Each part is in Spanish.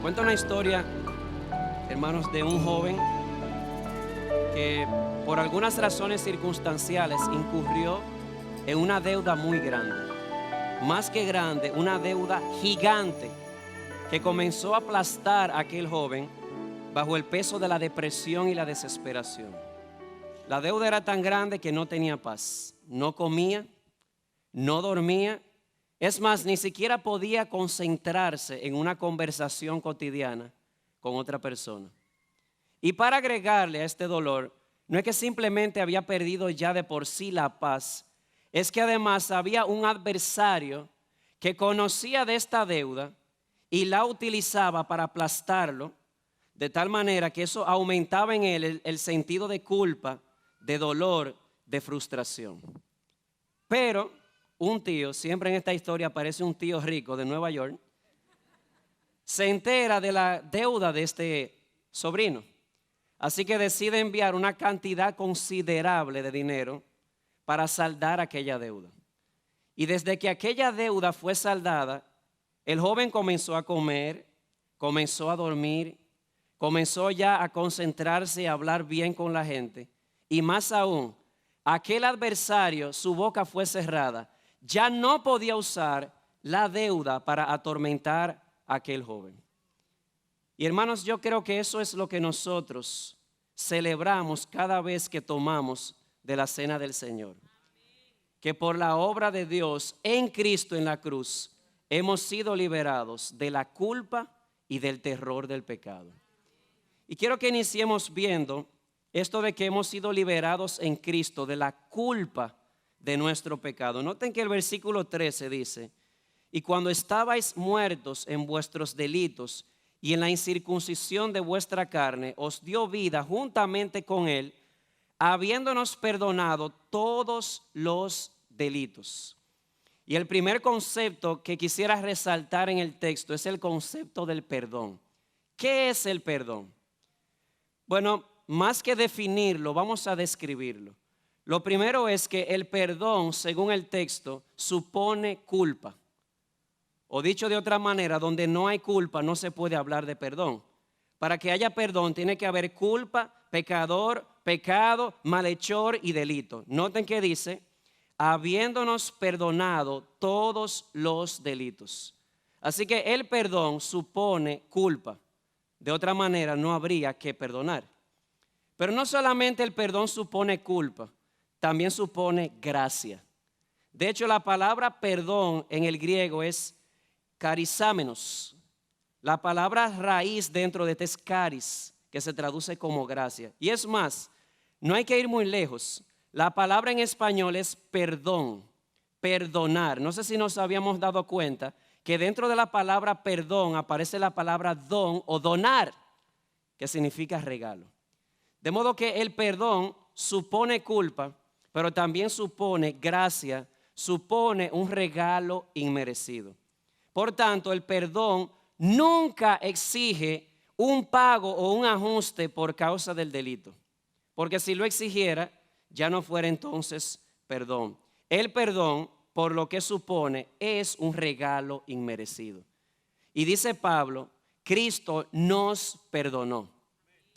Cuenta una historia, hermanos, de un joven que por algunas razones circunstanciales incurrió en una deuda muy grande. Más que grande, una deuda gigante que comenzó a aplastar a aquel joven bajo el peso de la depresión y la desesperación. La deuda era tan grande que no tenía paz, no comía, no dormía. Es más, ni siquiera podía concentrarse en una conversación cotidiana con otra persona. Y para agregarle a este dolor, no es que simplemente había perdido ya de por sí la paz, es que además había un adversario que conocía de esta deuda y la utilizaba para aplastarlo, de tal manera que eso aumentaba en él el sentido de culpa, de dolor, de frustración. Pero un tío, siempre en esta historia aparece un tío rico de Nueva York, se entera de la deuda de este sobrino. Así que decide enviar una cantidad considerable de dinero para saldar aquella deuda. Y desde que aquella deuda fue saldada, el joven comenzó a comer, comenzó a dormir, comenzó ya a concentrarse y a hablar bien con la gente. Y más aún, aquel adversario, su boca fue cerrada. Ya no podía usar la deuda para atormentar a aquel joven. Y hermanos, yo creo que eso es lo que nosotros celebramos cada vez que tomamos de la cena del Señor. Que por la obra de Dios en Cristo en la cruz hemos sido liberados de la culpa y del terror del pecado. Y quiero que iniciemos viendo esto de que hemos sido liberados en Cristo de la culpa de nuestro pecado. Noten que el versículo 13 dice: y cuando estabais muertos en vuestros delitos y en la incircuncisión de vuestra carne, os dio vida juntamente con él, habiéndonos perdonado todos los delitos. Y el primer concepto que quisiera resaltar en el texto es el concepto del perdón. ¿Qué es el perdón? Bueno, más que definirlo, vamos a describirlo. Lo primero es que el perdón, según el texto, supone culpa. O dicho de otra manera, donde no hay culpa no se puede hablar de perdón. Para que haya perdón tiene que haber culpa, pecador, pecado, malhechor y delito. Noten que dice: habiéndonos perdonado todos los delitos. Así que el perdón supone culpa. De otra manera no habría que perdonar. Pero no solamente el perdón supone culpa, también supone gracia. De hecho, la palabra perdón en el griego es carizámenos. La palabra raíz dentro de este es caris, que se traduce como gracia. Y es más, no hay que ir muy lejos. La palabra en español es perdón, perdonar. No sé si nos habíamos dado cuenta que dentro de la palabra perdón aparece la palabra don o donar, que significa regalo. De modo que el perdón supone culpa, pero también supone gracia, supone un regalo inmerecido. Por tanto, el perdón nunca exige un pago o un ajuste por causa del delito. Porque si lo exigiera, ya no fuera entonces perdón. El perdón, por lo que supone, es un regalo inmerecido. Y dice Pablo, Cristo nos perdonó.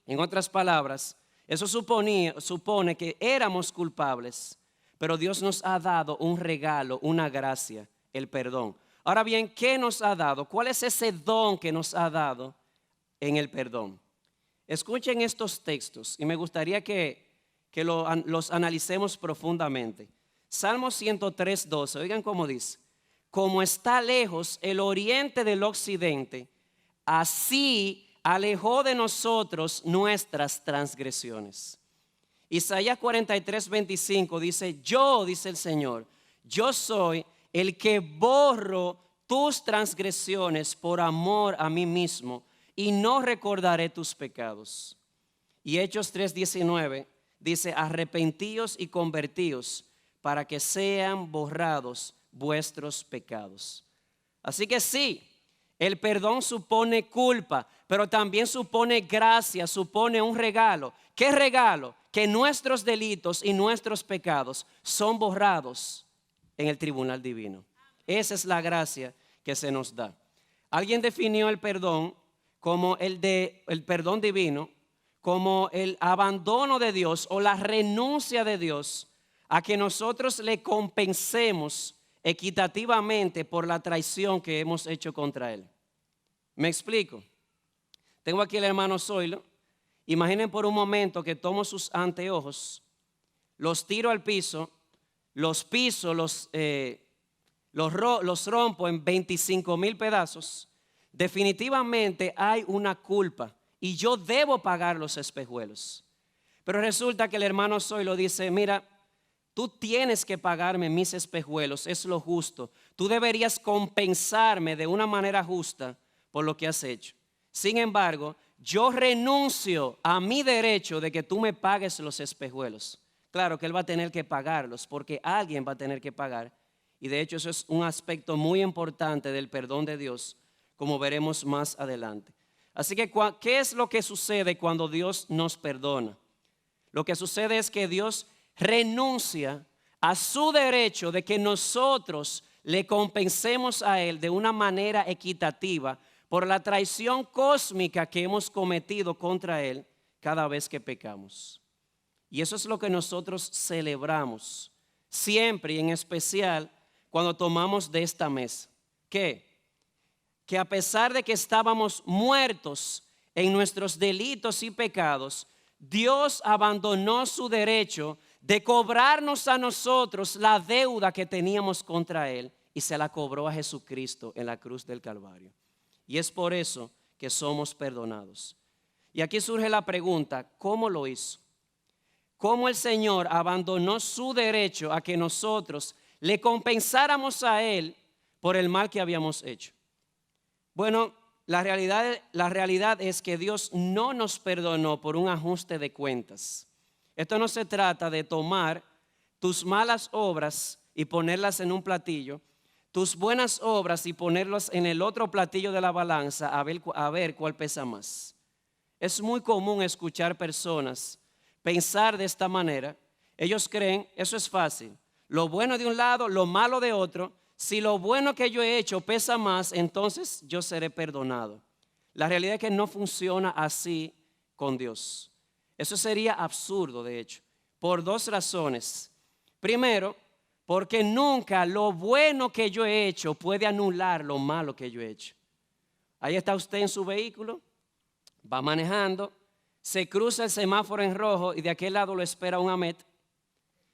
En otras palabras, eso supone que éramos culpables, pero Dios nos ha dado un regalo, una gracia, el perdón. Ahora bien, ¿qué nos ha dado? ¿Cuál es ese don que nos ha dado en el perdón? Escuchen estos textos y me gustaría que los analicemos profundamente. Salmo 103:12, oigan cómo dice: como está lejos el oriente del occidente, así alejó de nosotros nuestras transgresiones. Isaías 43:25 dice: yo, dice el Señor, yo soy el que borro tus transgresiones por amor a mí mismo y no recordaré tus pecados. Y Hechos 3:19 dice: arrepentíos y convertíos para que sean borrados vuestros pecados. Así que sí, el perdón supone culpa, pero también supone gracia, supone un regalo. ¿Qué regalo? Que nuestros delitos y nuestros pecados son borrados en el tribunal divino. Esa es la gracia que se nos da. Alguien definió el perdón como el perdón divino, como el abandono de Dios o la renuncia de Dios a que nosotros le compensemos equitativamente por la traición que hemos hecho contra Él. ¿Me explico? Tengo aquí al hermano Zoilo. Imaginen por un momento que tomo sus anteojos, los tiro al piso, los piso, los rompo en 25,000 pedazos. Definitivamente hay una culpa y yo debo pagar los espejuelos. Pero resulta que el hermano Zoilo dice, mira, tú tienes que pagarme mis espejuelos, es lo justo. Tú deberías compensarme de una manera justa por lo que has hecho. Sin embargo, yo renuncio a mi derecho de que tú me pagues los espejuelos. Claro que él va a tener que pagarlos porque alguien va a tener que pagar. Y de hecho eso es un aspecto muy importante del perdón de Dios, como veremos más adelante. Así que, ¿qué es lo que sucede cuando Dios nos perdona? Lo que sucede es que Dios renuncia a su derecho de que nosotros le compensemos a Él de una manera equitativa por la traición cósmica que hemos cometido contra Él cada vez que pecamos. Y eso es lo que nosotros celebramos siempre y en especial cuando tomamos de esta mesa. ¿Qué? Que a pesar de que estábamos muertos en nuestros delitos y pecados, Dios abandonó su derecho de cobrarnos a nosotros la deuda que teníamos contra Él y se la cobró a Jesucristo en la cruz del Calvario. Y es por eso que somos perdonados. Y aquí surge la pregunta, ¿cómo lo hizo? ¿Cómo el Señor abandonó su derecho a que nosotros le compensáramos a Él por el mal que habíamos hecho? Bueno, la realidad es que Dios no nos perdonó por un ajuste de cuentas. Esto no se trata de tomar tus malas obras y ponerlas en un platillo, tus buenas obras y ponerlas en el otro platillo de la balanza a ver cuál pesa más. Es muy común escuchar personas pensar de esta manera. Ellos creen, eso es fácil, lo bueno de un lado, lo malo de otro. Si lo bueno que yo he hecho pesa más, entonces yo seré perdonado. La realidad es que no funciona así con Dios. Eso sería absurdo, de hecho, por dos razones. Primero, porque nunca lo bueno que yo he hecho puede anular lo malo que yo he hecho. Ahí está usted en su vehículo, va manejando, se cruza el semáforo en rojo y de aquel lado lo espera un AMET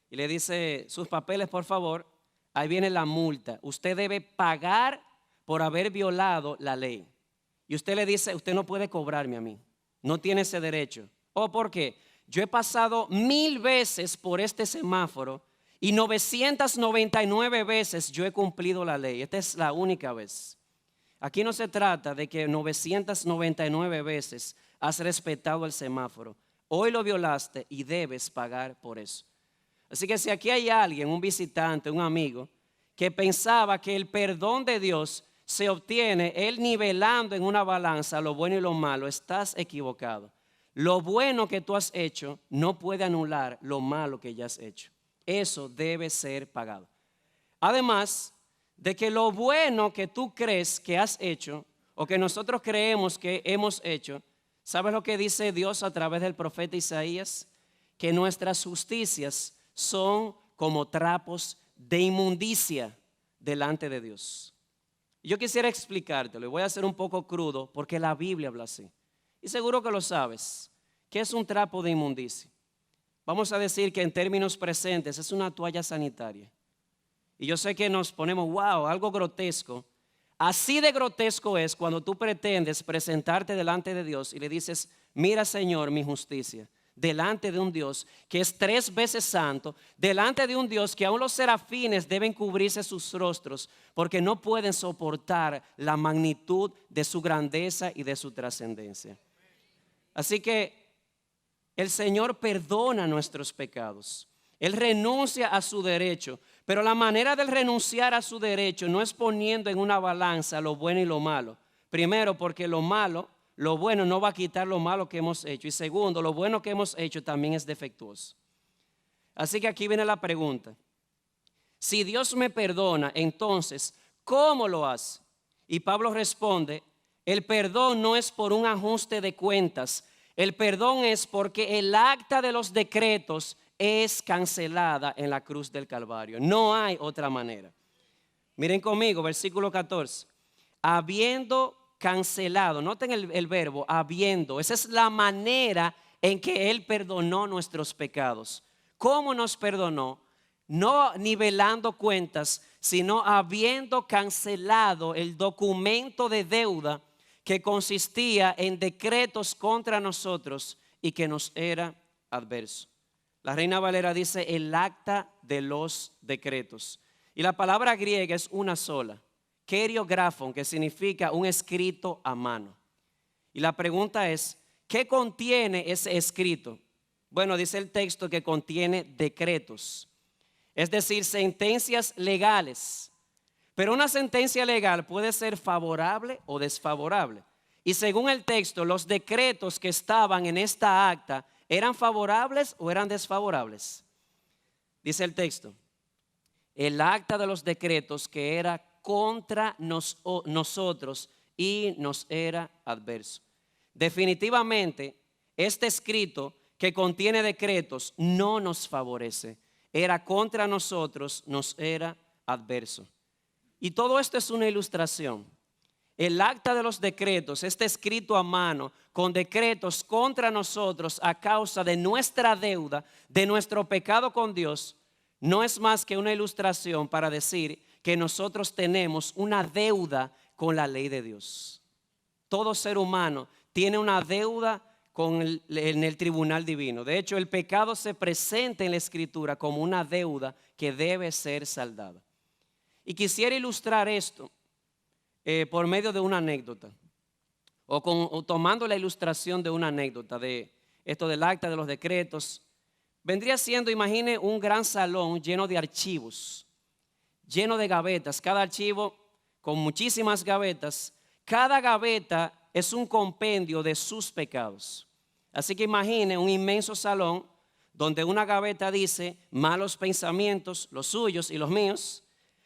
y le dice, sus papeles por favor. Ahí viene la multa. Usted debe pagar por haber violado la ley. Y usted le dice, usted no puede cobrarme a mí. No tiene ese derecho. ¿O por qué? Yo he pasado 1000 veces por este semáforo y 999 veces yo he cumplido la ley. Esta es la única vez. Aquí no se trata de que 999 veces has respetado el semáforo. Hoy lo violaste y debes pagar por eso. Así que si aquí hay alguien, un visitante, un amigo, que pensaba que el perdón de Dios se obtiene él nivelando en una balanza lo bueno y lo malo, estás equivocado. Lo bueno que tú has hecho no puede anular lo malo que ya has hecho. Eso debe ser pagado. Además de que lo bueno que tú crees que has hecho o que nosotros creemos que hemos hecho, ¿sabes lo que dice Dios a través del profeta Isaías? Que nuestras justicias son como trapos de inmundicia delante de Dios. Yo quisiera explicártelo y voy a ser un poco crudo porque la Biblia habla así. Y seguro que lo sabes. ¿Qué es un trapo de inmundicia? Vamos a decir que en términos presentes es una toalla sanitaria. Y yo sé que nos ponemos, wow, algo grotesco. Así de grotesco es cuando tú pretendes presentarte delante de Dios y le dices, mira Señor mi justicia. Delante de un Dios que es 3 veces santo, delante de un Dios que aún los serafines deben cubrirse sus rostros porque no pueden soportar la magnitud de su grandeza y de su trascendencia. Así que el Señor perdona nuestros pecados. Él renuncia a su derecho, pero la manera de renunciar a su derecho no es poniendo en una balanza lo bueno y lo malo. Primero, porque lo bueno no va a quitar lo malo que hemos hecho. Y segundo, lo bueno que hemos hecho también es defectuoso. Así que aquí viene la pregunta. Si Dios me perdona, entonces, ¿cómo lo hace? Y Pablo responde El perdón no es por un ajuste de cuentas. El perdón es porque el acta de los decretos es cancelada en la cruz del Calvario. No hay otra manera. Miren conmigo, versículo 14. Habiendo cancelado, noten el verbo, habiendo. Esa es la manera en que Él perdonó nuestros pecados. ¿Cómo nos perdonó? No nivelando cuentas, sino habiendo cancelado el documento de deuda que consistía en decretos contra nosotros y que nos era adverso. La Reina Valera dice el acta de los decretos. Y la palabra griega es una sola, keriografon, que significa un escrito a mano. Y la pregunta es, ¿qué contiene ese escrito? Bueno, dice el texto que contiene decretos, es decir, sentencias legales. Pero una sentencia legal puede ser favorable o desfavorable. Y según el texto, los decretos que estaban en esta acta, ¿eran favorables o eran desfavorables? Dice el texto, el acta de los decretos que era contra nosotros y nos era adverso. Definitivamente, este escrito que contiene decretos no nos favorece. Era contra nosotros, nos era adverso. Y todo esto es una ilustración. El acta de los decretos, este escrito a mano, con decretos contra nosotros a causa de nuestra deuda, de nuestro pecado con Dios, no es más que una ilustración para decir que nosotros tenemos una deuda con la ley de Dios. Todo ser humano tiene una deuda en el tribunal divino. De hecho, el pecado se presenta en la Escritura como una deuda que debe ser saldada. Y quisiera ilustrar esto por medio de una anécdota o tomando la ilustración de una anécdota de esto del acta de los decretos. Vendría siendo, imagine un gran salón lleno de archivos, lleno de gavetas, cada archivo con muchísimas gavetas. Cada gaveta es un compendio de sus pecados. Así que imagine un inmenso salón donde una gaveta dice malos pensamientos, los suyos y los míos.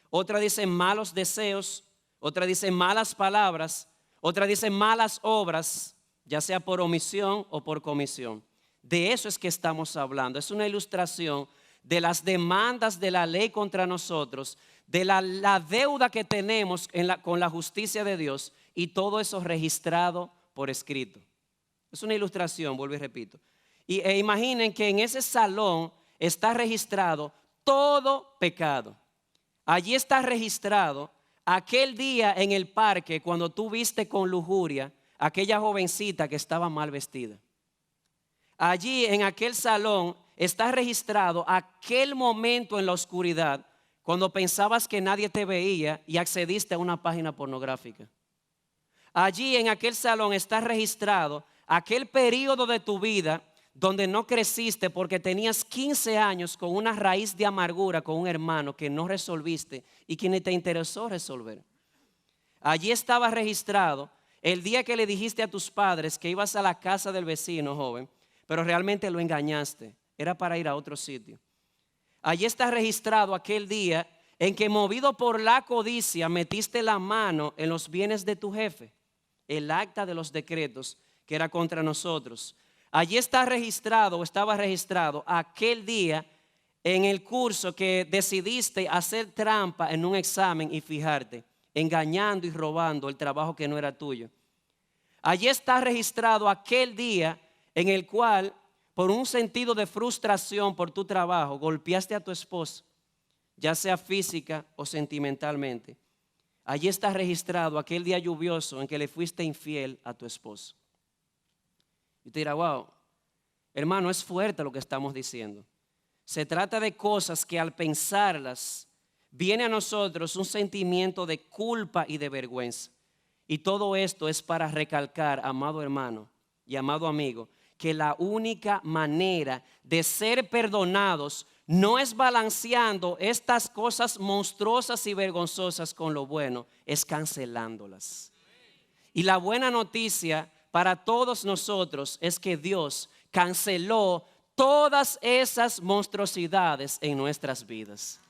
Otra dice malos deseos, otra dice malas palabras, otra dice malas obras, ya sea por omisión o por comisión. De eso es que estamos hablando. Es una ilustración de las demandas de la ley contra nosotros, de la deuda que tenemos con la justicia de Dios y todo eso registrado por escrito. Es una ilustración, vuelvo y repito. E imaginen que en ese salón está registrado todo pecado. Allí está registrado aquel día en el parque cuando tú viste con lujuria aquella jovencita que estaba mal vestida. Allí en aquel salón está registrado aquel momento en la oscuridad cuando pensabas que nadie te veía y accediste a una página pornográfica. Allí en aquel salón está registrado aquel periodo de tu vida donde no creciste porque tenías 15 años con una raíz de amargura con un hermano que no resolviste y que ni te interesó resolver. Allí estaba registrado el día que le dijiste a tus padres que ibas a la casa del vecino joven, pero realmente lo engañaste, era para ir a otro sitio. Allí está registrado aquel día en que movido por la codicia metiste la mano en los bienes de tu jefe, el acta de los decretos que era contra nosotros. Allí está registrado, estaba registrado aquel día en el curso que decidiste hacer trampa en un examen y fijarte, engañando y robando el trabajo que no era tuyo. Allí está registrado aquel día en el cual, por un sentido de frustración por tu trabajo, golpeaste a tu esposa, ya sea física o sentimentalmente. Allí está registrado aquel día lluvioso en que le fuiste infiel a tu esposo. Y te dirá, wow, hermano, es fuerte lo que estamos diciendo. Se trata de cosas que al pensarlas viene a nosotros un sentimiento de culpa y de vergüenza. Y todo esto es para recalcar, amado hermano y amado amigo, que la única manera de ser perdonados no es balanceando estas cosas monstruosas y vergonzosas con lo bueno, es cancelándolas. Y la buena noticia para todos nosotros es que Dios canceló todas esas monstruosidades en nuestras vidas.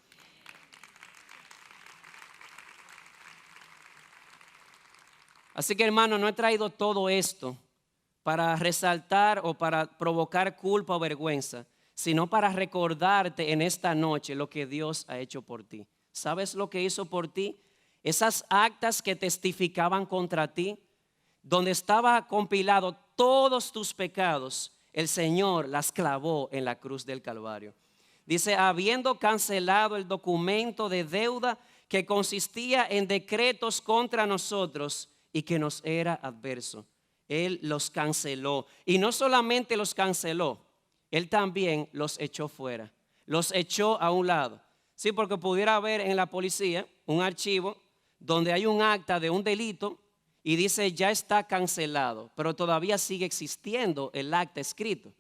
Así que hermano, no he traído todo esto para resaltar o para provocar culpa o vergüenza, sino para recordarte en esta noche lo que Dios ha hecho por ti. ¿Sabes lo que hizo por ti? Esas actas que testificaban contra ti, donde estaba compilado todos tus pecados, el Señor las clavó en la cruz del Calvario. Dice, habiendo cancelado el documento de deuda que consistía en decretos contra nosotros y que nos era adverso. Él los canceló. Y no solamente los canceló, Él también los echó fuera. Los echó a un lado. Sí, porque pudiera haber en la policía un archivo donde hay un acta de un delito y dice ya está cancelado, pero todavía sigue existiendo el acta escrito.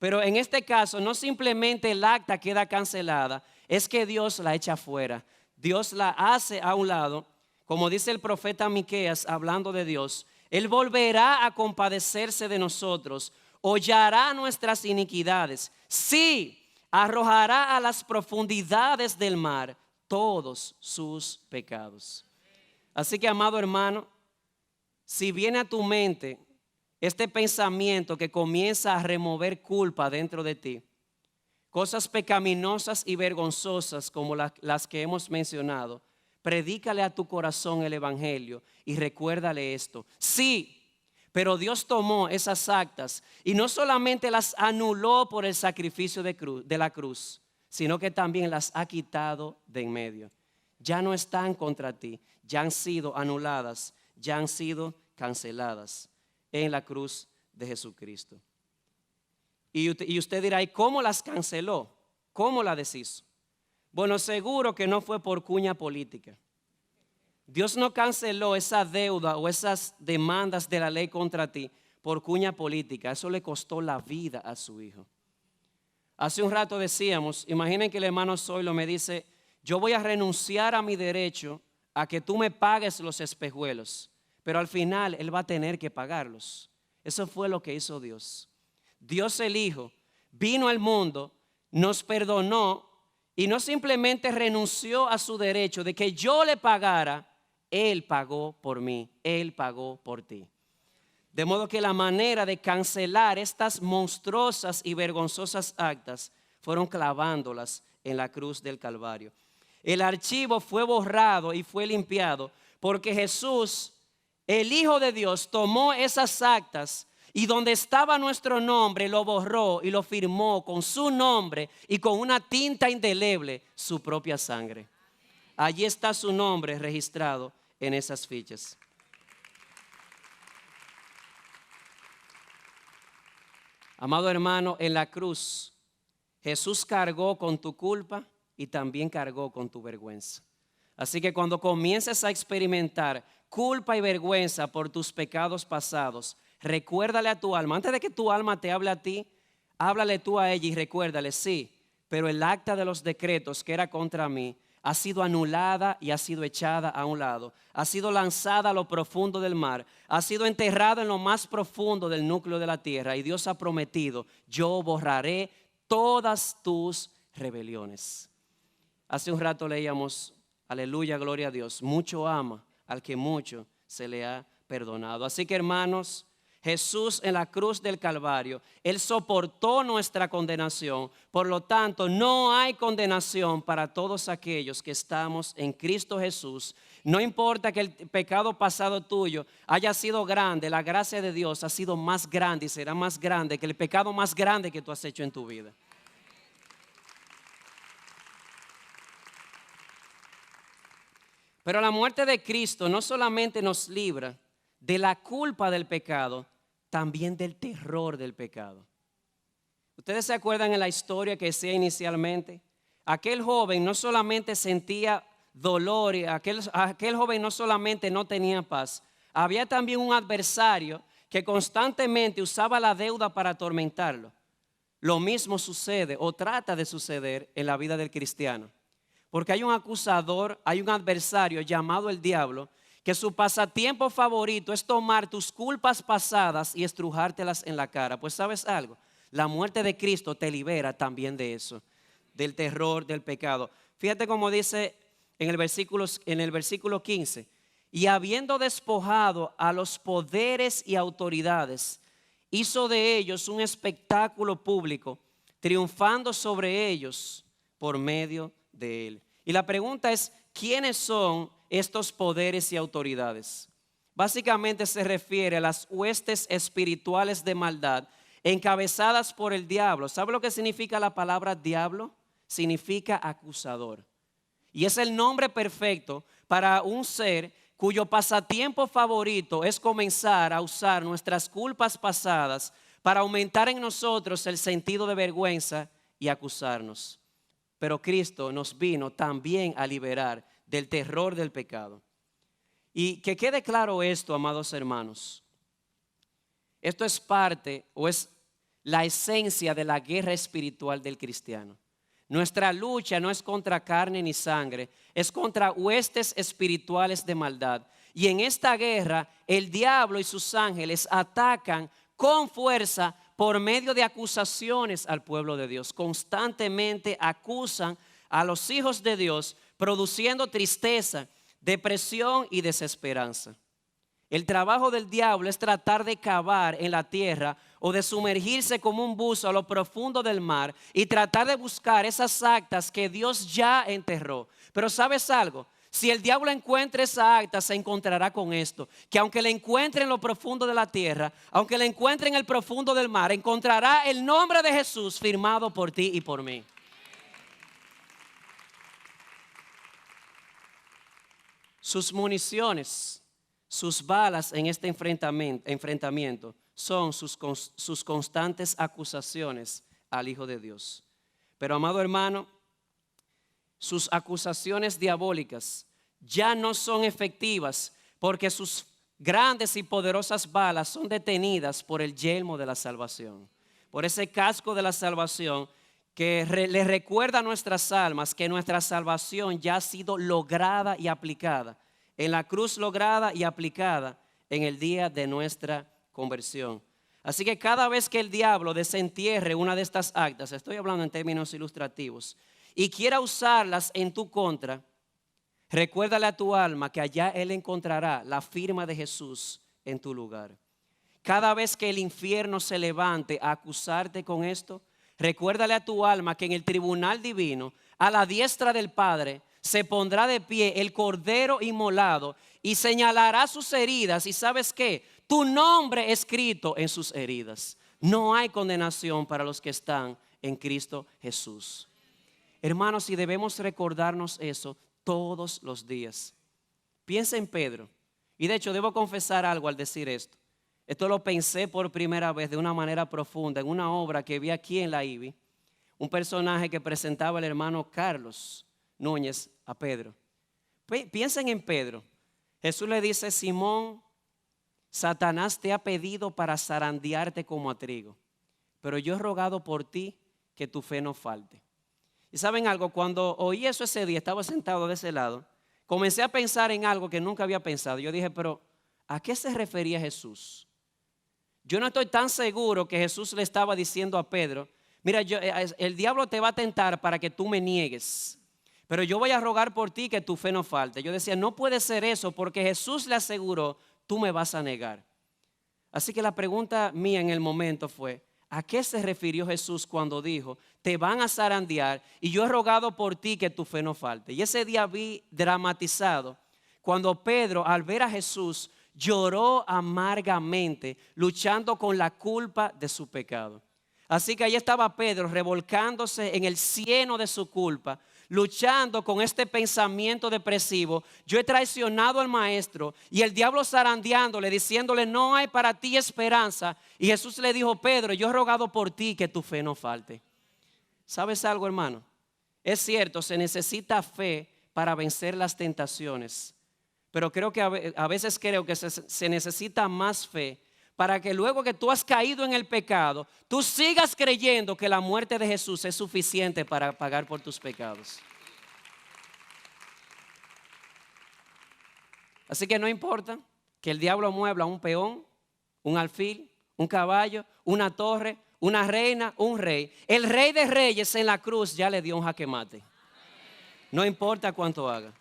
Pero en este caso no simplemente el acta queda cancelada, es que Dios la echa fuera. Dios la hace a un lado, como dice el profeta Miqueas hablando de Dios. Él volverá a compadecerse de nosotros, hollará nuestras iniquidades. Sí, arrojará a las profundidades del mar todos sus pecados. Así que, amado hermano, si viene a tu mente este pensamiento que comienza a remover culpa dentro de ti, cosas pecaminosas y vergonzosas como las que hemos mencionado, predícale a tu corazón el evangelio y recuérdale esto. Sí, pero Dios tomó esas actas y no solamente las anuló por el sacrificio de la cruz, sino que también las ha quitado de en medio. Ya no están contra ti, ya han sido anuladas, ya han sido canceladas en la cruz de Jesucristo. Y usted dirá, ¿y cómo las canceló? ¿Cómo la deshizo? Bueno, seguro que no fue por cuña política. Dios no canceló esa deuda o esas demandas de la ley contra ti por cuña política. Eso le costó la vida a su hijo. Hace un rato decíamos, imaginen que el hermano Zoilo me dice, yo voy a renunciar a mi derecho a que tú me pagues los espejuelos, pero al final él va a tener que pagarlos. Eso fue lo que hizo Dios. Dios el Hijo vino al mundo, nos perdonó y no simplemente renunció a su derecho de que yo le pagara, Él pagó por mí, Él pagó por ti. De modo que la manera de cancelar estas monstruosas y vergonzosas actas fueron clavándolas en la cruz del Calvario. El archivo fue borrado y fue limpiado porque Jesús, el Hijo de Dios, tomó esas actas y donde estaba nuestro nombre lo borró y lo firmó con su nombre y con una tinta indeleble, su propia sangre. Allí está su nombre registrado en esas fichas. Amado hermano, en la cruz Jesús cargó con tu culpa y también cargó con tu vergüenza. Así que cuando comiences a experimentar culpa y vergüenza por tus pecados pasados, recuérdale a tu alma, antes de que tu alma te hable a ti, háblale tú a ella y recuérdale, sí, pero el acta de los decretos que era contra mí ha sido anulada y ha sido echada a un lado, ha sido lanzada a lo profundo del mar, ha sido enterrada en lo más profundo del núcleo de la tierra y Dios ha prometido, yo borraré todas tus rebeliones. Hace un rato leíamos, aleluya, gloria a Dios, mucho ama al que mucho se le ha perdonado. Así que hermanos, Jesús en la cruz del Calvario, Él soportó nuestra condenación. Por lo tanto, no hay condenación para todos aquellos que estamos en Cristo Jesús. No importa que el pecado pasado tuyo haya sido grande, la gracia de Dios ha sido más grande y será más grande que el pecado más grande que tú has hecho en tu vida. Pero la muerte de Cristo no solamente nos libra de la culpa del pecado, también del terror del pecado. ¿Ustedes se acuerdan en la historia que decía inicialmente? Aquel joven no solamente sentía dolor, y aquel joven no solamente no tenía paz, había también un adversario que constantemente usaba la deuda para atormentarlo. Lo mismo sucede o trata de suceder en la vida del cristiano. Porque hay un acusador, hay un adversario llamado el diablo, que su pasatiempo favorito es tomar tus culpas pasadas y estrujártelas en la cara. Pues ¿sabes algo? La muerte de Cristo te libera también de eso, del terror, del pecado. Fíjate cómo dice en el versículo 15. y habiendo despojado a los poderes y autoridades, hizo de ellos un espectáculo público, triunfando sobre ellos por medio de él. Y la pregunta es, ¿quiénes son estos poderes y autoridades? Básicamente se refiere a las huestes espirituales de maldad encabezadas por el diablo. ¿Sabe lo que significa la palabra diablo? Significa acusador. Y es el nombre perfecto para un ser cuyo pasatiempo favorito es comenzar a usar nuestras culpas pasadas para aumentar en nosotros el sentido de vergüenza y acusarnos. Pero Cristo nos vino también a liberar del terror del pecado. Y que quede claro esto, amados hermanos. Esto es parte o es la esencia de la guerra espiritual del cristiano. Nuestra lucha no es contra carne ni sangre, es contra huestes espirituales de maldad. Y en esta guerra el diablo y sus ángeles atacan con fuerza por medio de acusaciones al pueblo de Dios. Constantemente acusan a los hijos de Dios, produciendo tristeza, depresión y desesperanza. El trabajo del diablo es tratar de cavar en la tierra o de sumergirse como un buzo a lo profundo del mar y tratar de buscar esas actas que Dios ya enterró. Pero ¿sabes algo? Si el diablo encuentra esa acta, se encontrará con esto: que aunque le encuentre en lo profundo de la tierra, aunque le encuentre en el profundo del mar, encontrará el nombre de Jesús firmado por ti y por mí. Sus municiones, sus balas en este enfrentamiento son sus constantes acusaciones al Hijo de Dios. Pero, amado hermano, sus acusaciones diabólicas ya no son efectivas porque sus grandes y poderosas balas son detenidas por el yelmo de la salvación, por ese casco de la salvación que le recuerda a nuestras almas que nuestra salvación ya ha sido lograda y aplicada en la cruz, lograda y aplicada en el día de nuestra conversión. Así que cada vez que el diablo desentierre una de estas actas, estoy hablando en términos ilustrativos, y quiera usarlas en tu contra, recuérdale a tu alma que allá él encontrará la firma de Jesús en tu lugar. Cada vez que el infierno se levante a acusarte con esto, recuérdale a tu alma que en el tribunal divino, a la diestra del Padre, se pondrá de pie el Cordero inmolado y señalará sus heridas. ¿Y sabes qué? Tu nombre escrito en sus heridas. No hay condenación para los que están en Cristo Jesús. Hermanos, y debemos recordarnos eso todos los días. Piensa en Pedro. Y de hecho debo confesar algo al decir esto. Esto lo pensé por primera vez de una manera profunda en una obra que vi aquí en la IBI. Un personaje que presentaba el hermano Carlos Núñez a Pedro. Piensen en Pedro. Jesús le dice: Simón, Satanás te ha pedido para zarandearte como a trigo, pero yo he rogado por ti que tu fe no falte. Y saben algo, cuando oí eso ese día, estaba sentado de ese lado, comencé a pensar en algo que nunca había pensado. Yo dije, pero ¿a qué se refería Jesús? Yo no estoy tan seguro que Jesús le estaba diciendo a Pedro: mira, el diablo te va a tentar para que tú me niegues, pero yo voy a rogar por ti que tu fe no falte. Yo decía, no puede ser eso, porque Jesús le aseguró: tú me vas a negar. Así que la pregunta mía en el momento fue: ¿a qué se refirió Jesús cuando dijo, te van a zarandear y yo he rogado por ti que tu fe no falte? Y ese día vi dramatizado cuando Pedro, al ver a Jesús, lloró amargamente, luchando con la culpa de su pecado. Así que ahí estaba Pedro revolcándose en el cieno de su culpa, luchando con este pensamiento depresivo: yo he traicionado al maestro, y el diablo zarandeándole, diciéndole: no hay para ti esperanza. Y Jesús le dijo: Pedro, yo he rogado por ti que tu fe no falte. ¿Sabes algo, hermano? Es cierto, se necesita fe para vencer las tentaciones, pero creo que a veces creo que se necesita más fe para que luego que tú has caído en el pecado, tú sigas creyendo que la muerte de Jesús es suficiente para pagar por tus pecados. Así que no importa que el diablo muebla un peón, un alfil, un caballo, una torre, una reina, un rey. El Rey de Reyes en la cruz ya le dio un jaque mate. No importa cuánto haga.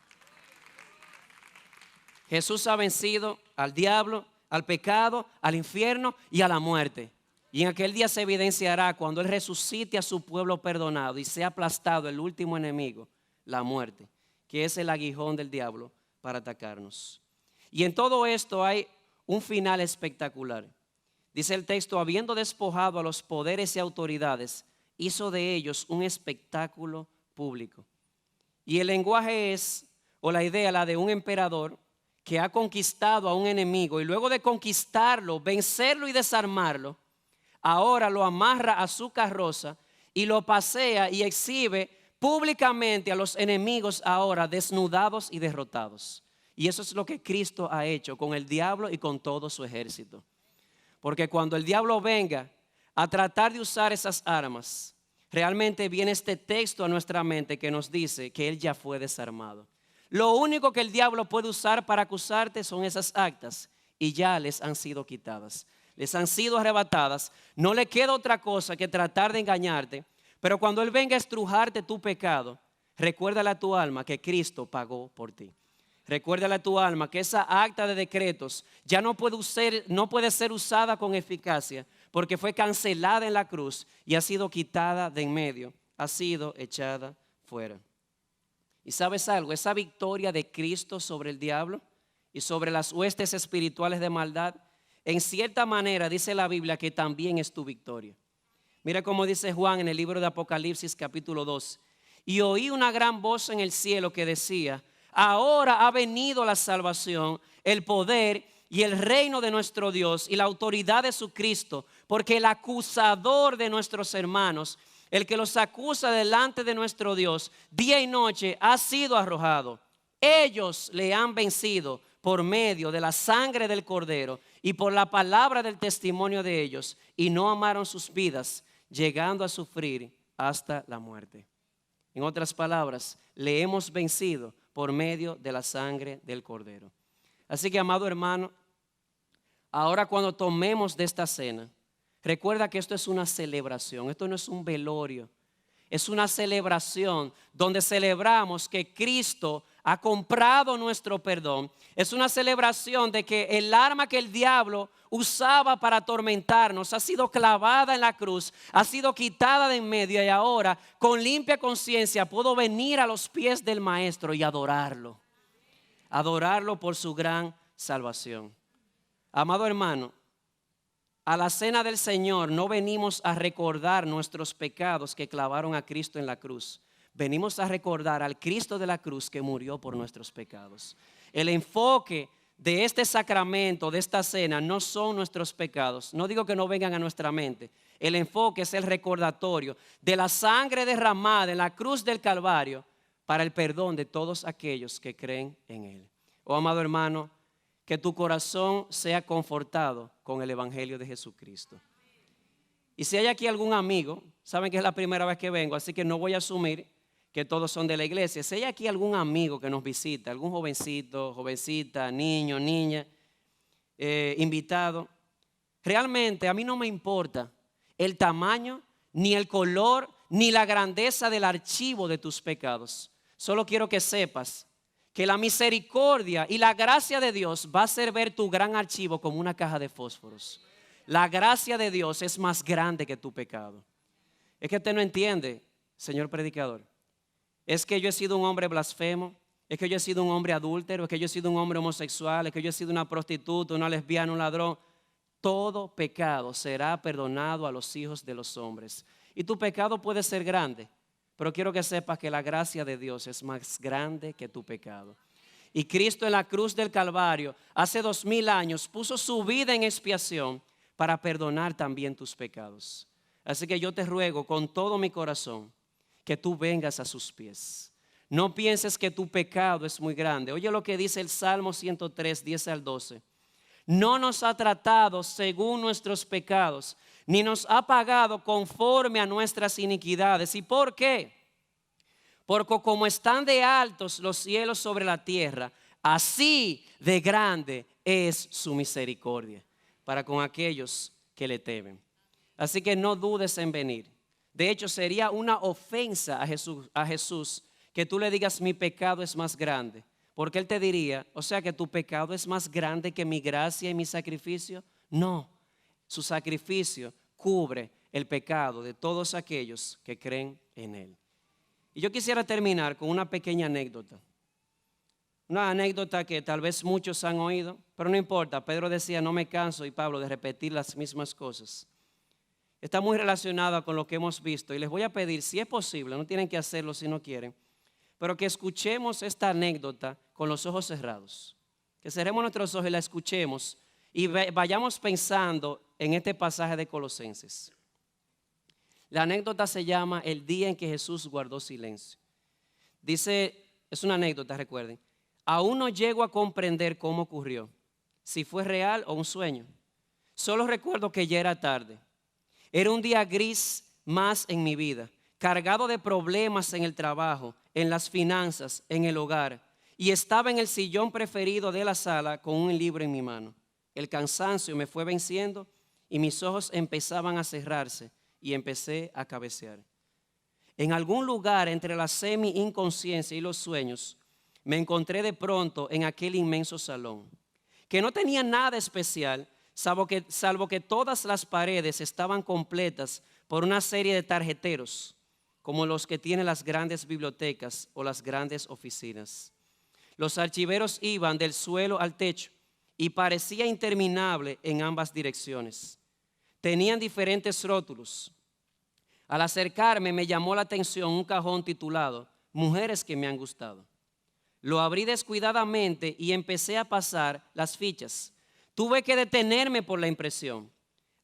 Jesús ha vencido al diablo, al pecado, al infierno y a la muerte. Y en aquel día se evidenciará cuando Él resucite a su pueblo perdonado y sea aplastado el último enemigo, la muerte, que es el aguijón del diablo para atacarnos. Y en todo esto hay un final espectacular. Dice el texto, habiendo despojado a los poderes y autoridades, hizo de ellos un espectáculo público. Y el lenguaje es, o la idea, la de un emperador que ha conquistado a un enemigo y luego de conquistarlo, vencerlo y desarmarlo, ahora lo amarra a su carroza y lo pasea y exhibe públicamente a los enemigos ahora desnudados y derrotados. Y eso es lo que Cristo ha hecho con el diablo y con todo su ejército. Porque cuando el diablo venga a tratar de usar esas armas, realmente viene este texto a nuestra mente que nos dice que él ya fue desarmado. Lo único que el diablo puede usar para acusarte son esas actas y ya les han sido quitadas. Les han sido arrebatadas. No le queda otra cosa que tratar de engañarte. Pero cuando Él venga a estrujarte tu pecado, recuérdale a tu alma que Cristo pagó por ti. Recuérdale a tu alma que esa acta de decretos ya no puede ser usada con eficacia porque fue cancelada en la cruz y ha sido quitada de en medio, ha sido echada fuera. ¿Y sabes algo? Esa victoria de Cristo sobre el diablo y sobre las huestes espirituales de maldad, en cierta manera dice la Biblia que también es tu victoria. Mira cómo dice Juan en el libro de Apocalipsis capítulo 2. Y oí una gran voz en el cielo que decía, ahora ha venido la salvación, el poder y el reino de nuestro Dios y la autoridad de su Cristo, porque el acusador de nuestros hermanos, el que los acusa delante de nuestro Dios día y noche, ha sido arrojado. Ellos le han vencido por medio de la sangre del Cordero y por la palabra del testimonio de ellos, y no amaron sus vidas, llegando a sufrir hasta la muerte. En otras palabras, le hemos vencido por medio de la sangre del Cordero. Así que, amado hermano, ahora cuando tomemos de esta cena, recuerda que esto es una celebración, esto no es un velorio, es una celebración donde celebramos que Cristo ha comprado nuestro perdón. Es una celebración de que el arma que el diablo usaba para atormentarnos ha sido clavada en la cruz, ha sido quitada de en medio y ahora con limpia conciencia puedo venir a los pies del Maestro y adorarlo por su gran salvación. Amado hermano, a la cena del Señor no venimos a recordar nuestros pecados que clavaron a Cristo en la cruz. Venimos a recordar al Cristo de la cruz que murió por nuestros pecados. El enfoque de este sacramento, de esta cena, no son nuestros pecados. No digo que no vengan a nuestra mente. El enfoque es el recordatorio de la sangre derramada en la cruz del Calvario para el perdón de todos aquellos que creen en Él. Oh, amado hermano, que tu corazón sea confortado con el Evangelio de Jesucristo. Y si hay aquí algún amigo, saben que es la primera vez que vengo, así que no voy a asumir que todos son de la iglesia. Si hay aquí algún amigo que nos visita, algún jovencito, jovencita, niño, niña, invitado, realmente a mí no me importa el tamaño, ni el color, ni la grandeza del archivo de tus pecados. Solo quiero que sepas que la misericordia y la gracia de Dios va a hacer ver tu gran archivo como una caja de fósforos. La gracia de Dios es más grande que tu pecado. Es que usted no entiende, señor predicador. Es que yo he sido un hombre blasfemo, es que yo he sido un hombre adúltero, es que yo he sido un hombre homosexual, es que yo he sido una prostituta, una lesbiana, un ladrón. Todo pecado será perdonado a los hijos de los hombres. Y tu pecado puede ser grande, pero quiero que sepas que la gracia de Dios es más grande que tu pecado. Y Cristo en la cruz del Calvario hace 2000 años puso su vida en expiación para perdonar también tus pecados. Así que yo te ruego con todo mi corazón que tú vengas a sus pies. No pienses que tu pecado es muy grande. Oye lo que dice el Salmo 103, 10 al 12. No nos ha tratado según nuestros pecados, ni nos ha pagado conforme a nuestras iniquidades. ¿Y por qué? Porque como están de altos los cielos sobre la tierra, así de grande es su misericordia para con aquellos que le temen. Así que no dudes en venir. De hecho, sería una ofensa a Jesús que tú le digas mi pecado es más grande. Porque Él te diría, o sea que tu pecado es más grande que mi gracia y mi sacrificio. No, su sacrificio cubre el pecado de todos aquellos que creen en Él. Y yo quisiera terminar con una pequeña anécdota. Una anécdota que tal vez muchos han oído, pero no importa. Pedro decía, no me canso, y Pablo, de repetir las mismas cosas. Está muy relacionada con lo que hemos visto. Y les voy a pedir, si es posible, no tienen que hacerlo si no quieren, pero que escuchemos esta anécdota con los ojos cerrados. Que cerremos nuestros ojos y la escuchemos y vayamos pensando en este pasaje de Colosenses. La anécdota se llama El día en que Jesús guardó silencio. Dice, es una anécdota, recuerden. Aún no llego a comprender cómo ocurrió, si fue real o un sueño. Solo recuerdo que ya era tarde. Era un día gris más en mi vida, cargado de problemas en el trabajo, en las finanzas, en el hogar. Y estaba en el sillón preferido de la sala con un libro en mi mano. El cansancio me fue venciendo y mis ojos empezaban a cerrarse y empecé a cabecear. En algún lugar entre la semi-inconsciencia y los sueños, me encontré de pronto en aquel inmenso salón, que no tenía nada especial, salvo que todas las paredes estaban completas por una serie de tarjeteros, como los que tienen las grandes bibliotecas o las grandes oficinas. Los archiveros iban del suelo al techo y parecía interminable en ambas direcciones. Tenían diferentes rótulos. Al acercarme me llamó la atención un cajón titulado Mujeres que me han gustado. Lo abrí descuidadamente y empecé a pasar las fichas. Tuve que detenerme por la impresión.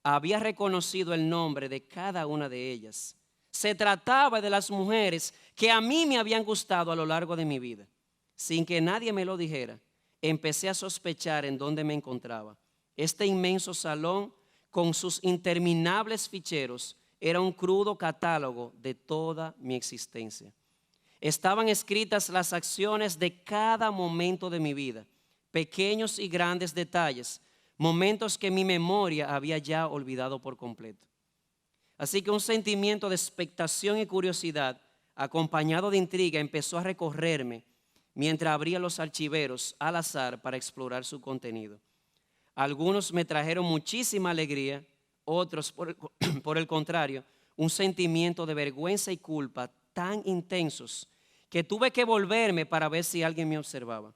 Había reconocido el nombre de cada una de ellas. Se trataba de las mujeres que a mí me habían gustado a lo largo de mi vida. Sin que nadie me lo dijera, empecé a sospechar en dónde me encontraba. Este inmenso salón, con sus interminables ficheros, era un crudo catálogo de toda mi existencia. Estaban escritas las acciones de cada momento de mi vida, pequeños y grandes detalles, momentos que mi memoria había ya olvidado por completo. Así que un sentimiento de expectación y curiosidad, acompañado de intriga, empezó a recorrerme mientras abría los archiveros al azar para explorar su contenido. Algunos me trajeron muchísima alegría, otros, por el contrario, un sentimiento de vergüenza y culpa tan intensos que tuve que volverme para ver si alguien me observaba.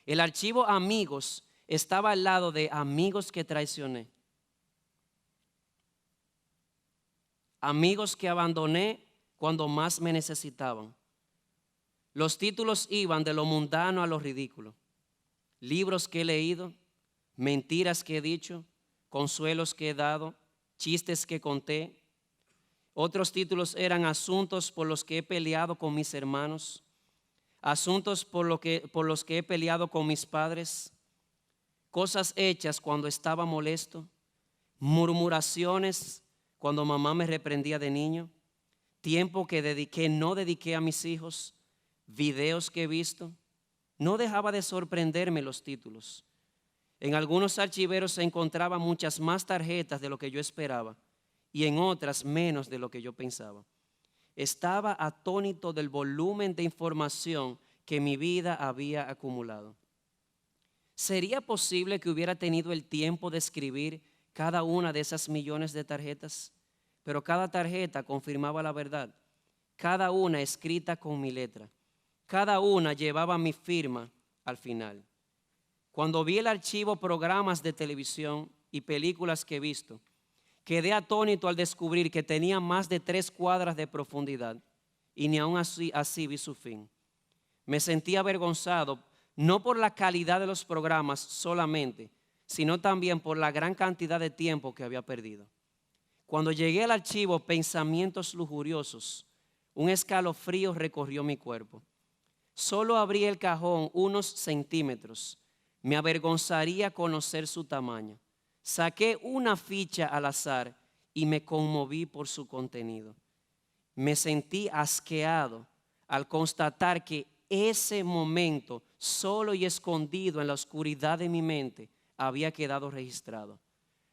El archivo Amigos estaba al lado de Amigos que traicioné, amigos que abandoné cuando más me necesitaban. Los títulos iban de lo mundano a lo ridículo. Libros que he leído, mentiras que he dicho, consuelos que he dado, chistes que conté. Otros títulos eran asuntos por los que he peleado con mis hermanos, asuntos por los que he peleado con mis padres, cosas hechas cuando estaba molesto, murmuraciones cuando mamá me reprendía de niño, tiempo que no dediqué a mis hijos, videos que he visto. No dejaba de sorprenderme los títulos. En algunos archiveros se encontraban muchas más tarjetas de lo que yo esperaba y en otras menos de lo que yo pensaba. Estaba atónito del volumen de información que mi vida había acumulado. ¿Sería posible que hubiera tenido el tiempo de escribir cada una de esas millones de tarjetas? Pero cada tarjeta confirmaba la verdad, cada una escrita con mi letra, cada una llevaba mi firma al final. Cuando vi el archivo programas de televisión y películas que he visto, quedé atónito al descubrir que tenía más de 3 cuadras de profundidad y ni aún así vi su fin. Me sentí avergonzado, no por la calidad de los programas solamente, sino también por la gran cantidad de tiempo que había perdido. Cuando llegué al archivo Pensamientos lujuriosos, un escalofrío recorrió mi cuerpo. Solo abrí el cajón unos centímetros. Me avergonzaría conocer su tamaño. Saqué una ficha al azar y me conmoví por su contenido. Me sentí asqueado al constatar que ese momento, solo y escondido en la oscuridad de mi mente, había quedado registrado.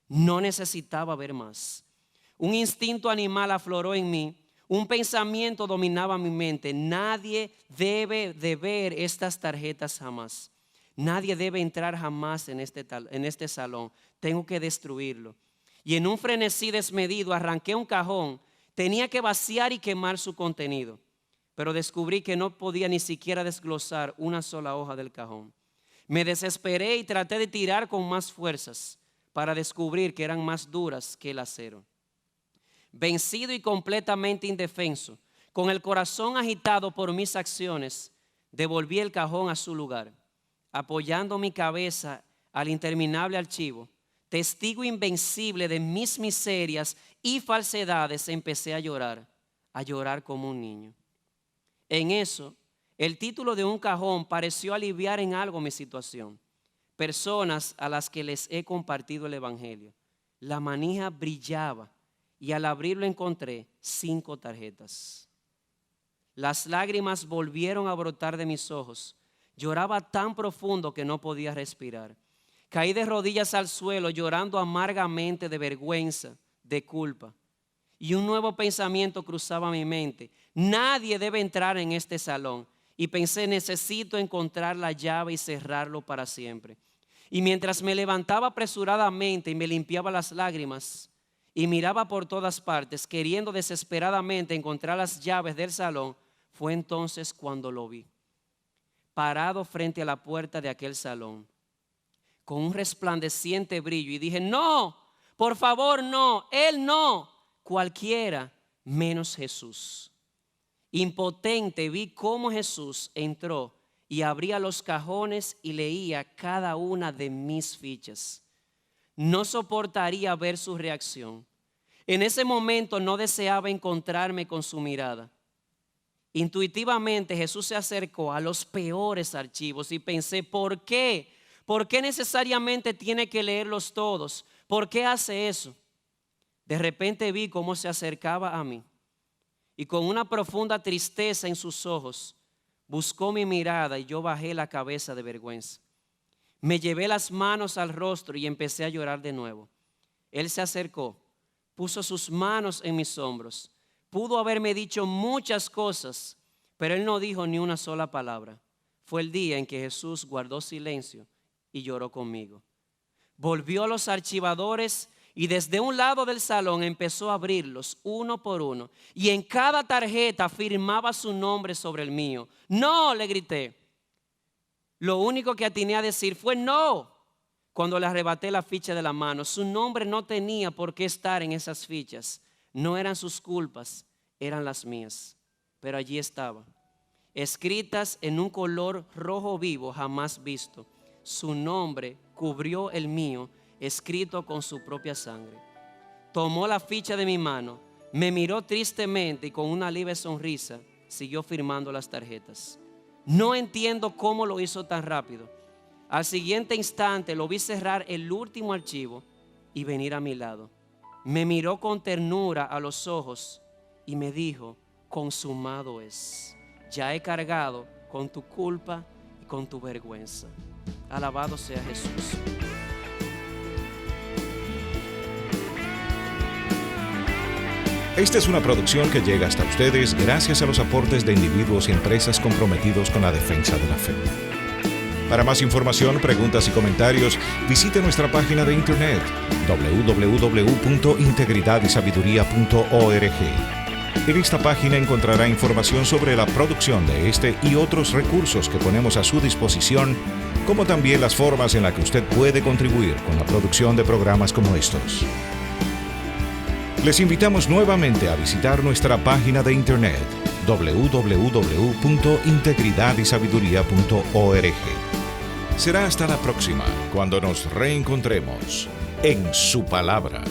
No necesitaba ver más. Un instinto animal afloró en mí, un pensamiento dominaba mi mente. Nadie debe de ver estas tarjetas jamás. Nadie debe entrar jamás en este salón. Tengo que destruirlo. Y en un frenesí desmedido arranqué un cajón. Tenía que vaciar y quemar su contenido. Pero descubrí que no podía ni siquiera desglosar una sola hoja del cajón. Me desesperé y traté de tirar con más fuerzas para descubrir que eran más duras que el acero. Vencido y completamente indefenso, con el corazón agitado por mis acciones, devolví el cajón a su lugar, apoyando mi cabeza al interminable archivo. Testigo invencible de mis miserias y falsedades, empecé a llorar como un niño. En eso, el título de un cajón pareció aliviar en algo mi situación. Personas a las que les he compartido el evangelio. La manija brillaba y al abrirlo encontré 5 tarjetas. Las lágrimas volvieron a brotar de mis ojos. Lloraba tan profundo que no podía respirar. Caí de rodillas al suelo llorando amargamente de vergüenza, de culpa. Y un nuevo pensamiento cruzaba mi mente. Nadie debe entrar en este salón. Y pensé, necesito encontrar la llave y cerrarlo para siempre. Y mientras me levantaba apresuradamente y me limpiaba las lágrimas y miraba por todas partes, queriendo desesperadamente encontrar las llaves del salón, fue entonces cuando lo vi, parado frente a la puerta de aquel salón, con un resplandeciente brillo, y dije, no, por favor, no, él no, cualquiera menos Jesús. Impotente vi cómo Jesús entró y abría los cajones y leía cada una de mis fichas. No soportaría ver su reacción. En ese momento no deseaba encontrarme con su mirada. Intuitivamente Jesús se acercó a los peores archivos y pensé, ¿por qué? ¿Por qué necesariamente tiene que leerlos todos? ¿Por qué hace eso? De repente vi cómo se acercaba a mí y con una profunda tristeza en sus ojos buscó mi mirada y yo bajé la cabeza de vergüenza. Me llevé las manos al rostro y empecé a llorar de nuevo. Él se acercó, puso sus manos en mis hombros. Pudo haberme dicho muchas cosas, pero él no dijo ni una sola palabra. Fue el día en que Jesús guardó silencio y lloró conmigo. Volvió a los archivadores y desde un lado del salón empezó a abrirlos uno por uno. Y en cada tarjeta firmaba su nombre sobre el mío. No, le grité. Lo único que atiné a decir fue no. Cuando le arrebaté la ficha de la mano, su nombre no tenía por qué estar en esas fichas. No eran sus culpas, eran las mías. Pero allí estaba, escritas en un color rojo vivo jamás visto. Su nombre cubrió el mío, escrito con su propia sangre. Tomó la ficha de mi mano, me miró tristemente y con una leve sonrisa siguió firmando las tarjetas. No entiendo cómo lo hizo tan rápido. Al siguiente instante lo vi cerrar el último archivo y venir a mi lado. Me miró con ternura a los ojos y me dijo, consumado es. Ya he cargado con tu culpa y con tu vergüenza. Alabado sea Jesús. Esta es una producción que llega hasta ustedes gracias a los aportes de individuos y empresas comprometidos con la defensa de la fe. Para más información, preguntas y comentarios, visite nuestra página de internet www.integridadysabiduría.org. En esta página encontrará información sobre la producción de este y otros recursos que ponemos a su disposición, como también las formas en las que usted puede contribuir con la producción de programas como estos. Les invitamos nuevamente a visitar nuestra página de internet www.integridadysabiduría.org. Será hasta la próxima, cuando nos reencontremos en su palabra.